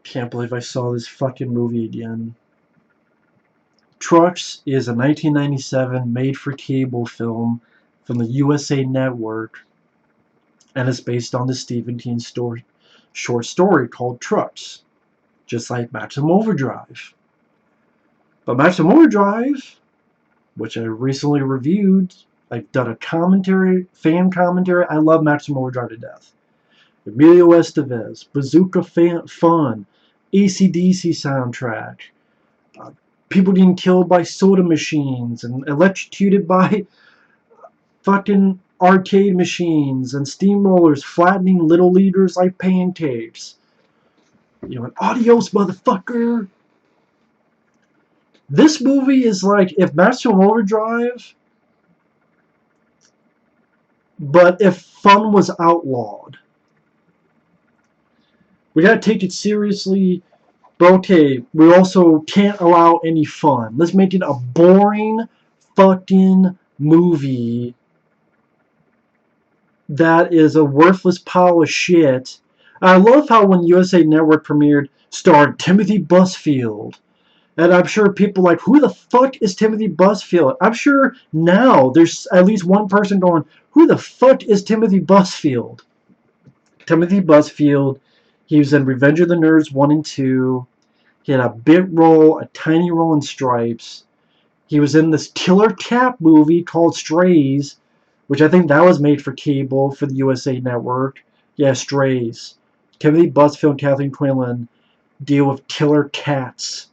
Can't believe I saw this fucking movie again. Trucks is a 1997 made-for-cable film from the USA Network, and it's based on the Stephen King short story called Trucks, just like Maximum Overdrive. But Maximum Overdrive, which I recently reviewed, I've done a fan commentary. I love Maximum Overdrive to death. Emilio Estevez, Bazooka Fun, AC/DC soundtrack, people getting killed by soda machines and electrocuted by fucking arcade machines and steamrollers flattening little leaders like pancakes. You know, an adios, motherfucker. This movie is like if Maximum Overdrive, but if fun was outlawed. We gotta take it seriously, but okay, we also can't allow any fun. Let's make it a boring fucking movie that is a worthless pile of shit. I love how when USA Network premiered, starred Timothy Busfield. And I'm sure people are like, who the fuck is Timothy Busfield? I'm sure now there's at least one person going, who the fuck is Timothy Busfield? Timothy Busfield, he was in Revenge of the Nerds 1 and 2. He had a bit role, a tiny role in Stripes. He was in this killer cat movie called Strays, which I think that was made for cable for the USA Network. Yeah, Strays. Timothy Busfield and Kathleen Quinlan deal with killer cats,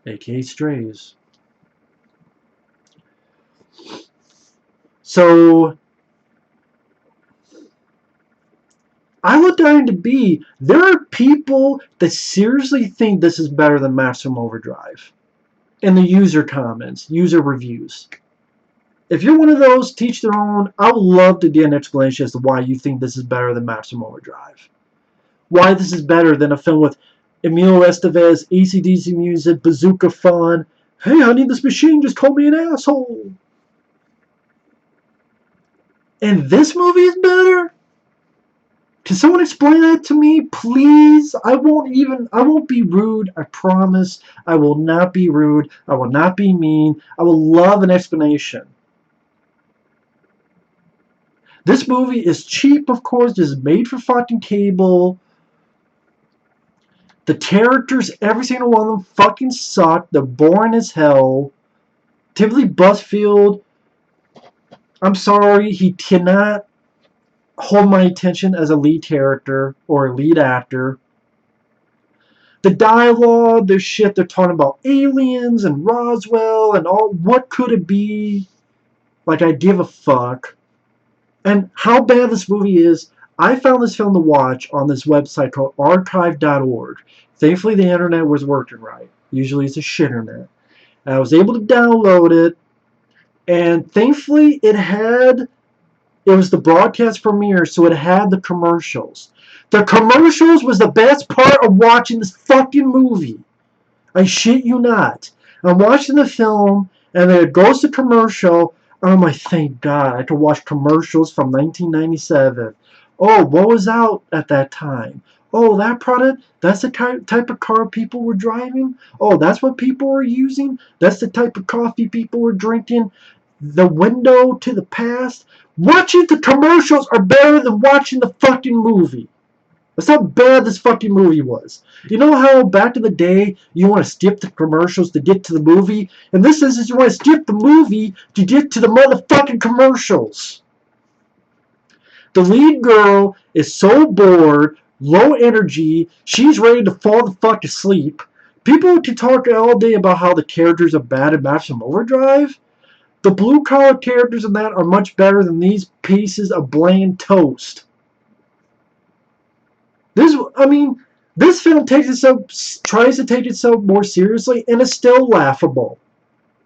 aka Strays. So, I looked at IMDb. There are people that seriously think this is better than Maximum Overdrive in the user comments, user reviews. If you're one of those, teach their own. I would love to get an explanation as to why you think this is better than Maximum Overdrive. Why this is better than a film with Emilio Estevez, AC/DC music, bazooka fun. Hey, honey, this machine just called me an asshole. And this movie is better? Can someone explain that to me, please? I won't be rude, I promise. I will not be rude. I will not be mean. I will love an explanation. This movie is cheap, of course. This is made for fucking cable. The characters, every single one of them, fucking suck. They're boring as hell. Timothy Busfield, I'm sorry, he cannot hold my attention as a lead character or a lead actor. The dialogue, the shit, they're talking about aliens and Roswell and all. What could it be? Like, I give a fuck. And how bad this movie is, I found this film to watch on this website called archive.org. Thankfully, the internet was working right. Usually, it's a shit internet. I was able to download it, and thankfully, it was the broadcast premiere, so it had the commercials. The commercials was the best part of watching this fucking movie. I shit you not. I'm watching the film, and then it goes to commercial. Oh my, thank God, I could watch commercials from 1997. Oh, what was out at that time? Oh, that product, that's the type of car people were driving? Oh, that's what people were using? That's the type of coffee people were drinking? The window to the past? Watching the commercials are better than watching the fucking movie. That's how bad this fucking movie was. You know how back in the day you want to skip the commercials to get to the movie? In this instance, you want to skip the movie to get to the motherfucking commercials. The lead girl is so bored, low energy, she's ready to fall the fuck asleep. People can talk all day about how the characters are bad in Maximum Overdrive. The blue-collar characters in that are much better than these pieces of bland toast. This film tries to take itself more seriously, and it's still laughable.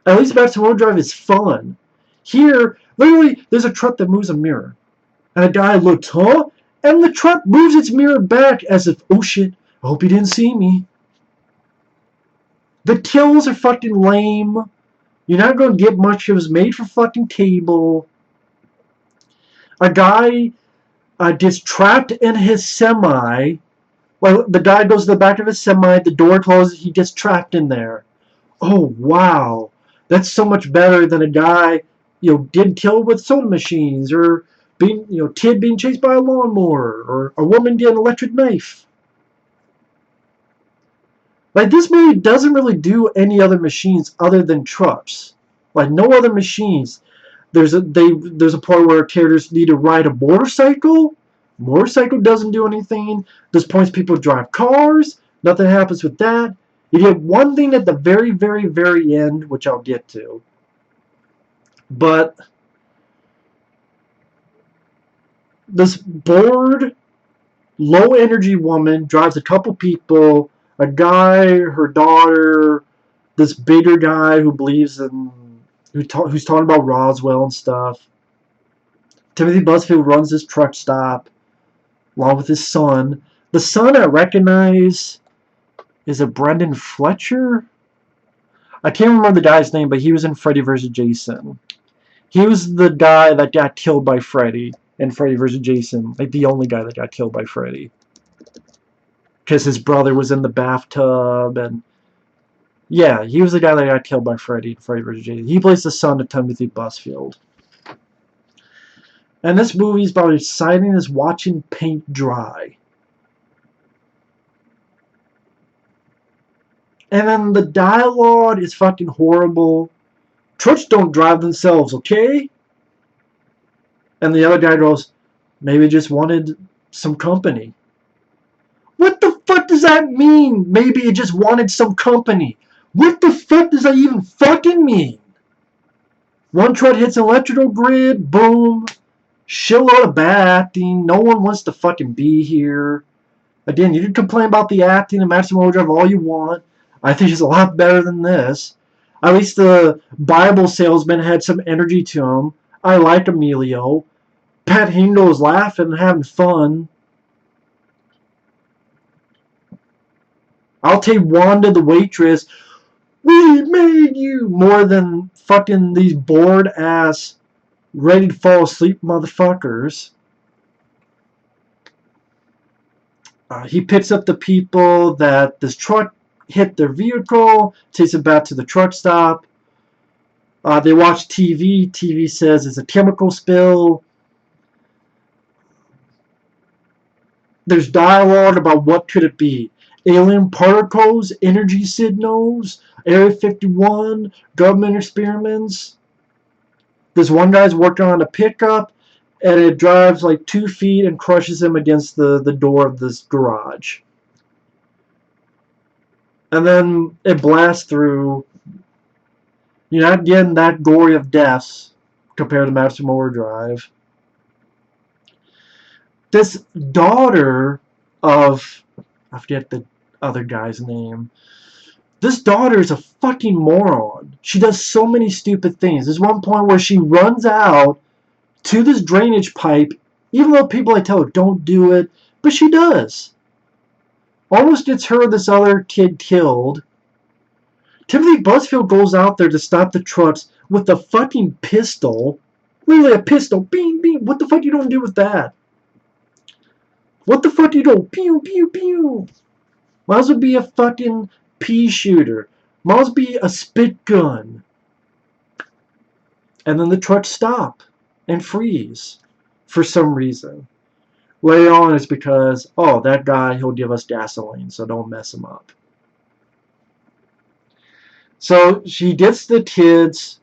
At least Maximum Overdrive is fun. Here, literally, there's a truck that moves a mirror. And a guy looks, huh? And the truck moves its mirror back as if, oh shit, I hope he didn't see me. The kills are fucking lame. You're not going to get much. It was made for fucking cable. A guy gets trapped in his semi Well, the guy goes to the back of his semi, the door closes, he gets trapped in there. Oh, wow. That's so much better than a guy, getting killed with soda machines, or being, kid being chased by a lawnmower, or a woman getting an electric knife. Like, this movie doesn't really do any other machines other than trucks. Like, no other machines. There's a part where characters need to ride a motorcycle. Motorcycle doesn't do anything. There's points people drive cars. Nothing happens with that. You get one thing at the very, very, very end, which I'll get to. But this bored, low-energy woman drives a couple people, a guy, her daughter, this bigger guy who believes in, who's talking about Roswell and stuff. Timothy Busfield runs this truck stop along with his son. The son I recognize, is it Brendan Fletcher? I can't remember the guy's name, but he was in Freddy vs. Jason. He was the guy that got killed by Freddy in Freddy vs. Jason. Like, the only guy that got killed by Freddy. Because his brother was in the bathtub, and yeah, he was the guy that got killed by Freddy in Freddy vs. Jason. He plays the son of Timothy Busfield. And this movie is about exciting as watching paint dry. And then the dialogue is fucking horrible. Trucks don't drive themselves, okay? And the other guy goes, maybe just wanted some company. What the fuck does that mean? Maybe it just wanted some company. What the fuck does that even fucking mean? One truck hits an electrical grid, boom. Shitload of bad acting. No one wants to fucking be here. Again, you can complain about the acting in Maximum Overdrive all you want. I think it's a lot better than this. At least the Bible salesman had some energy to him. I like Emilio. Pat Hingle was laughing and having fun. I'll take Wanda the waitress. We made you! More than fucking these bored ass, ready to fall asleep motherfuckers. He picks up the people that this truck hit their vehicle, takes them back to the truck stop. They watch TV. TV says it's a chemical spill. There's dialogue about what could it be. Alien particles, energy signals, Area 51, government experiments. This one guy's working on a pickup, and it drives like 2 feet and crushes him against the door of this garage. And then it blasts through. You're not getting that gory of deaths compared to Maximum Overdrive. This daughter of, I forget the other guy's name. This daughter is a fucking moron. She does so many stupid things. There's one point where she runs out to this drainage pipe, even though people I tell her don't do it, but she does. Almost gets her and this other kid killed. Timothy Busfield goes out there to stop the trucks with a fucking pistol. Literally a pistol. Bing, bing. What the fuck you don't do with that? What the fuck you don't? Pew, pew, pew. Might as well be a fucking pea shooter. Might as well be a spit gun. And then the trucks stop and freeze for some reason. Later on, it's because, oh, that guy, he'll give us gasoline, so don't mess him up. So she gets the kids,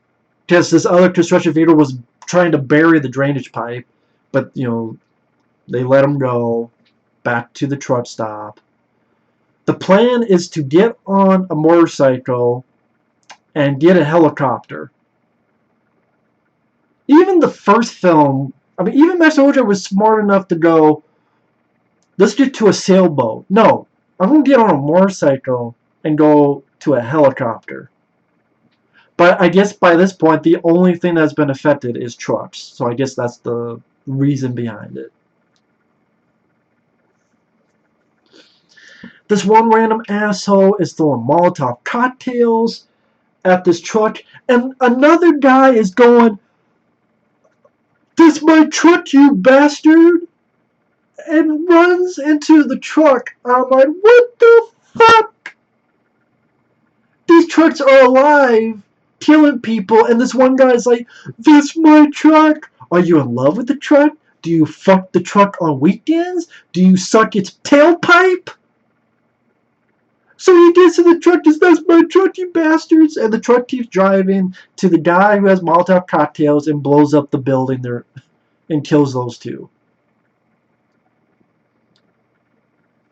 because this other construction vehicle was trying to bury the drainage pipe, but, they let them go back to the truck stop. The plan is to get on a motorcycle and get a helicopter. Even the first film, even Maximum Overdrive was smart enough to go, let's get to a sailboat. No, I'm going to get on a motorcycle and go to a helicopter. But I guess by this point, the only thing that's been affected is trucks. So I guess that's the reason behind it. This one random asshole is throwing Molotov cocktails at this truck, and another guy is going, "This my truck, you bastard!" and runs into the truck. I'm like, what the fuck? These trucks are alive, killing people, and this one guy's like, that's my truck. Are you in love with the truck? Do you fuck the truck on weekends? Do you suck its tailpipe? So he gets in the truck, that's my truck, you bastards! And the truck keeps driving to the guy who has Molotov cocktails and blows up the building there and kills those two.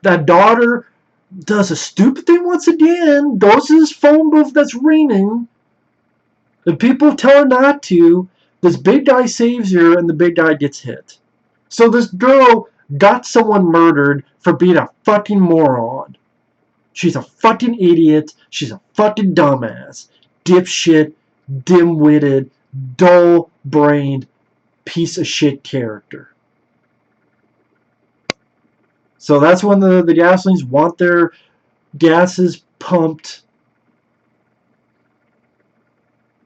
That daughter does a stupid thing once again, goes to his phone booth that's ringing. The people tell her not to. This big guy saves her, and the big guy gets hit. So this girl got someone murdered for being a fucking moron. She's a fucking idiot. She's a fucking dumbass. Dipshit, dim-witted, dull-brained, piece of shit character. So that's when the gasolines want their gases pumped.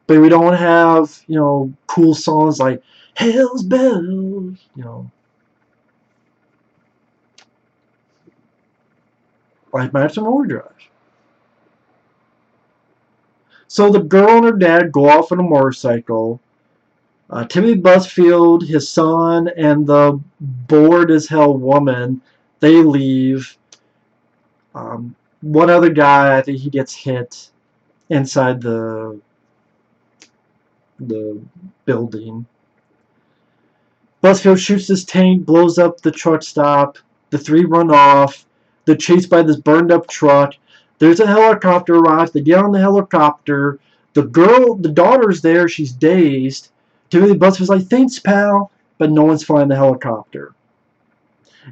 But we don't have, cool songs like Hell's Bells, like Maximum Overdrive. So the girl and her dad go off on a motorcycle. Timothy Busfield, his son, and the bored as hell woman, they leave. One other guy, I think he gets hit inside the building. Busfield shoots his tank, blows up the truck stop. The three run off. They're chased by this burned up truck. There's a helicopter arrives. They get on the helicopter. The daughter's there. She's dazed. Timothy Busfield's like, thanks, pal. But no one's flying the helicopter.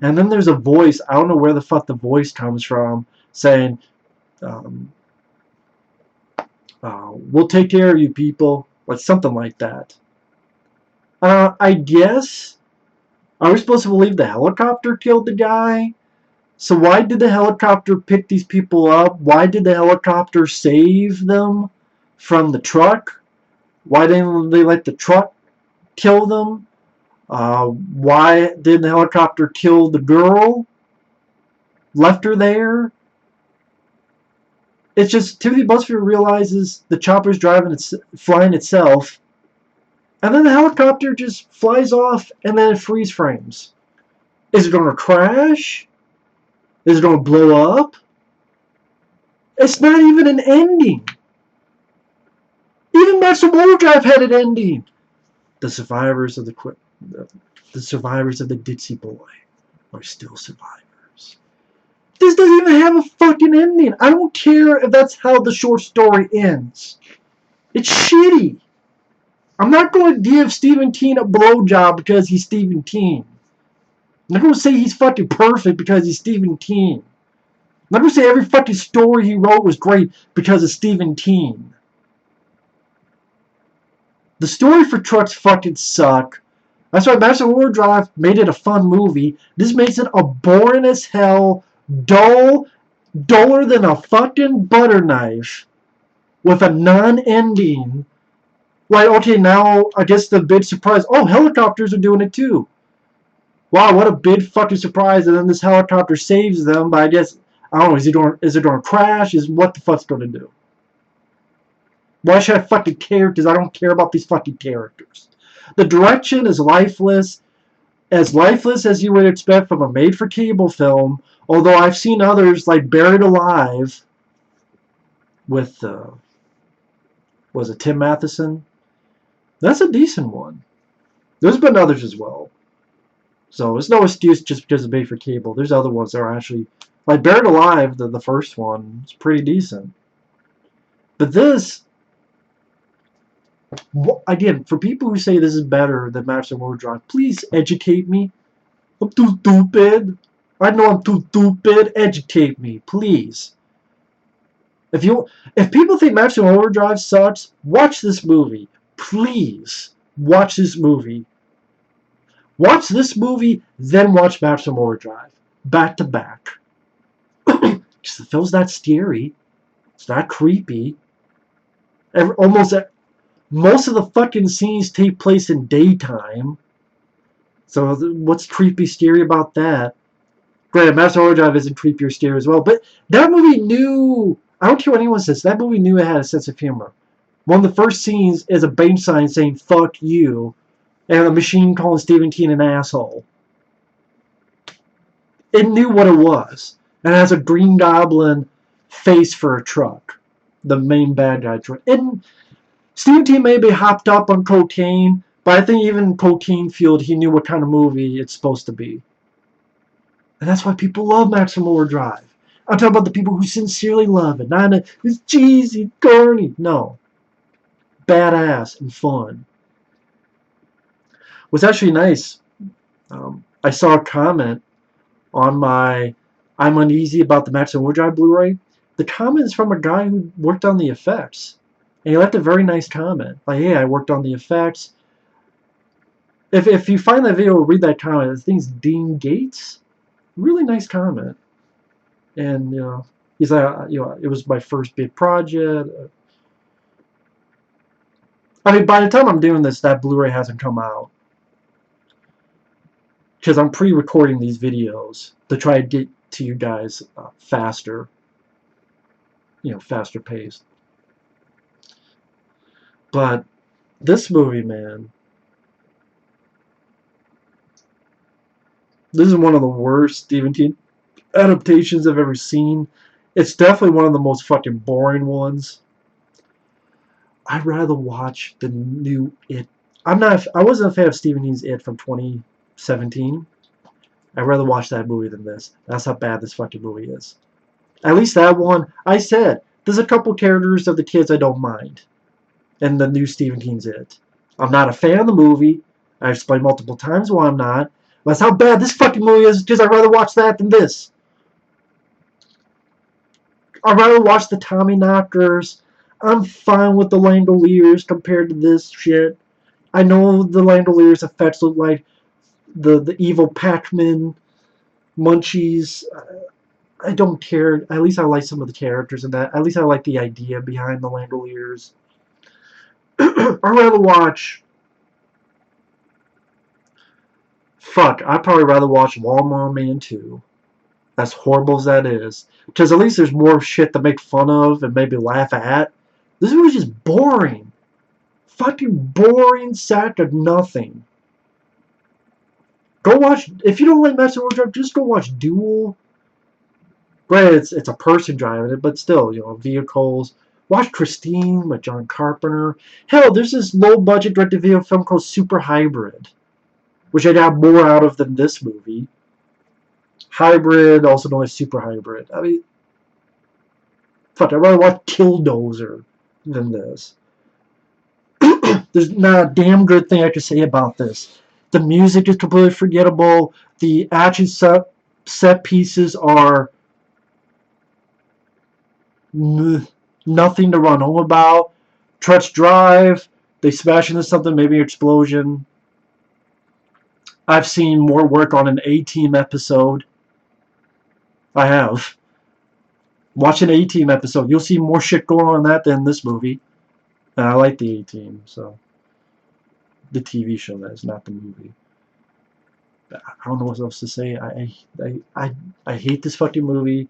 And then there's a voice. I don't know where the fuck the voice comes from, saying, we'll take care of you people. Like something like that. I guess. Are we supposed to believe the helicopter killed the guy? So why did the helicopter pick these people up? Why did the helicopter save them from the truck? Why didn't they let the truck kill them? Why did the helicopter kill the girl? Left her there? It's just Timothy Busfield realizes the chopper's flying itself, and then the helicopter just flies off and then it freeze frames. Is it going to crash? Is it going to blow up? It's not even an ending. Even Maximum Overdrive had an ending. The survivors of the Ditsy Boy are still survivors. This doesn't even have a fucking ending. I don't care if that's how the short story ends. It's shitty. I'm not going to give Stephen King a blowjob because he's Stephen King. I'm not going to say he's fucking perfect because he's Stephen King. I'm not going to say every fucking story he wrote was great because of Stephen King. The story for trucks fucking suck. That's why Maximum Overdrive made it a fun movie. This makes it a boring as hell, duller than a fucking butter knife, with a non-ending. Like, okay, now I guess the big surprise. Oh, helicopters are doing it too. Wow, what a big fucking surprise! And then this helicopter saves them. But I guess I don't know. Is it going to crash? What the fuck's going to do? Why should I fucking care? Because I don't care about these fucking characters. The direction is lifeless. As lifeless as you would expect from a made-for-cable film. Although I've seen others like Buried Alive with, was it Tim Matheson? That's a decent one. There's been others as well. So it's no excuse just because it's made for cable. There's other ones that are actually, like Buried Alive, the first one, is pretty decent. But this, again, for people who say this is better than Maximum Overdrive, please educate me. I'm too stupid. I know I'm too stupid. Educate me, please. If people think Maximum Overdrive sucks, watch this movie. Please watch this movie. Watch this movie, then watch Maximum Overdrive. Back to back. Because the film's not scary. It's not creepy. Most of the fucking scenes take place in daytime. So what's creepy, scary about that? Granted, Maximum Overdrive isn't creepy or scary as well, but that movie knew. I don't care what anyone says. That movie knew it had a sense of humor. One of the first scenes is a bank sign saying "fuck you," and a machine calling Stephen King an asshole. It knew what it was, and it has a Green Goblin face for a truck, the main bad guy truck. And Stephen King may be hopped up on cocaine, but I think even in cocaine field, he knew what kind of movie it's supposed to be. And that's why people love Maximum Overdrive. I'm talking about the people who sincerely love it. Not it's cheesy, corny. No. Badass and fun. What's actually nice, I saw a comment on my I'm uneasy about the Maximum Overdrive Blu-ray. The comment is from a guy who worked on the effects. And he left a very nice comment. Like, hey, I worked on the effects. If you find that video, read that comment. I think it's Dean Gates. Really nice comment. And, he's like, it was my first big project. I mean, by the time I'm doing this, that Blu-ray hasn't come out. Because I'm pre-recording these videos to try to get to you guys faster. Faster paced. But this movie, man, this is one of the worst Stephen King adaptations I've ever seen. It's definitely one of the most fucking boring ones. I'd rather watch the new It. I wasn't a fan of Stephen King's It from 2017. I'd rather watch that movie than this. That's how bad this fucking movie is. At least that one, I said, there's a couple characters of the kids I don't mind. And the new Stephen King's It. I'm not a fan of the movie. I explained multiple times why I'm not. That's how bad this fucking movie is, because I'd rather watch that than this. I'd rather watch the Tommy Knockers. I'm fine with the Langoliers compared to this shit. I know the Langoliers effects look like the evil Pac-Man munchies. I don't care. At least I like some of the characters in that. At least I like the idea behind the Langoliers. I'd rather watch... Fuck, I'd probably rather watch Lawnmower Man 2. As horrible as that is. Because at least there's more shit to make fun of and maybe laugh at. This movie's just boring. Fucking boring sack of nothing. Go watch... If you don't like Maximum Overdrive, just go watch Duel. Granted, it's a person driving it, but still, vehicles. Watch Christine with John Carpenter. Hell, there's this low-budget direct-to-video film called Super Hybrid, which I got more out of than this movie. Hybrid, also known as Super Hybrid. I mean, fuck, I'd rather watch Killdozer than this. There's not a damn good thing I can say about this. The music is completely forgettable. The action set pieces are nothing to run home about. Trucks drive. They smash into something, maybe an explosion. I've seen more work on an A-Team episode. I have. Watch an A-Team episode. You'll see more shit going on in that than this movie. And I like the A-Team, so... The TV show, that is, not the movie. I don't know what else to say. I hate this fucking movie.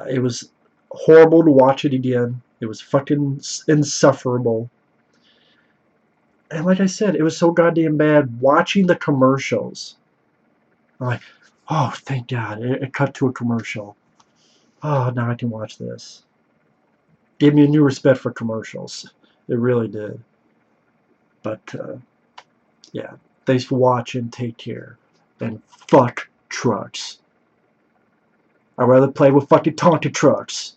It was horrible to watch it again. It was fucking insufferable. And like I said, it was so goddamn bad watching the commercials. I'm like, oh, thank God. It cut to a commercial. Oh, now I can watch this. Gave me a new respect for commercials. It really did. But, yeah. Thanks for watching. Take care. And fuck trucks. I'd rather play with fucking Tonka trucks.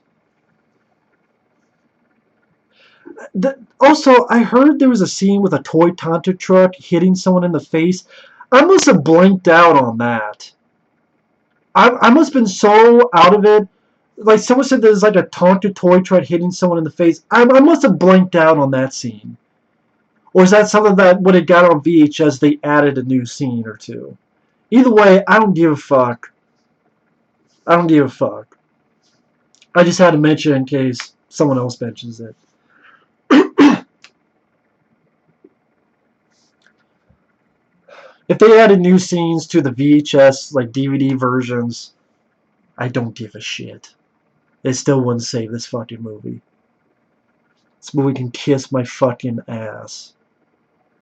Also, I heard there was a scene with a toy Tonka truck hitting someone in the face. I must have blanked out on that. I must have been so out of it. Like, someone said there's like a Tonka toy truck hitting someone in the face. I must have blanked out on that scene. Or is that something that when it got on VHS, they added a new scene or two? Either way, I don't give a fuck. I don't give a fuck. I just had to mention it in case someone else mentions it. If they added new scenes to the VHS, like DVD versions, I don't give a shit. It still wouldn't save this fucking movie. This movie can kiss my fucking ass.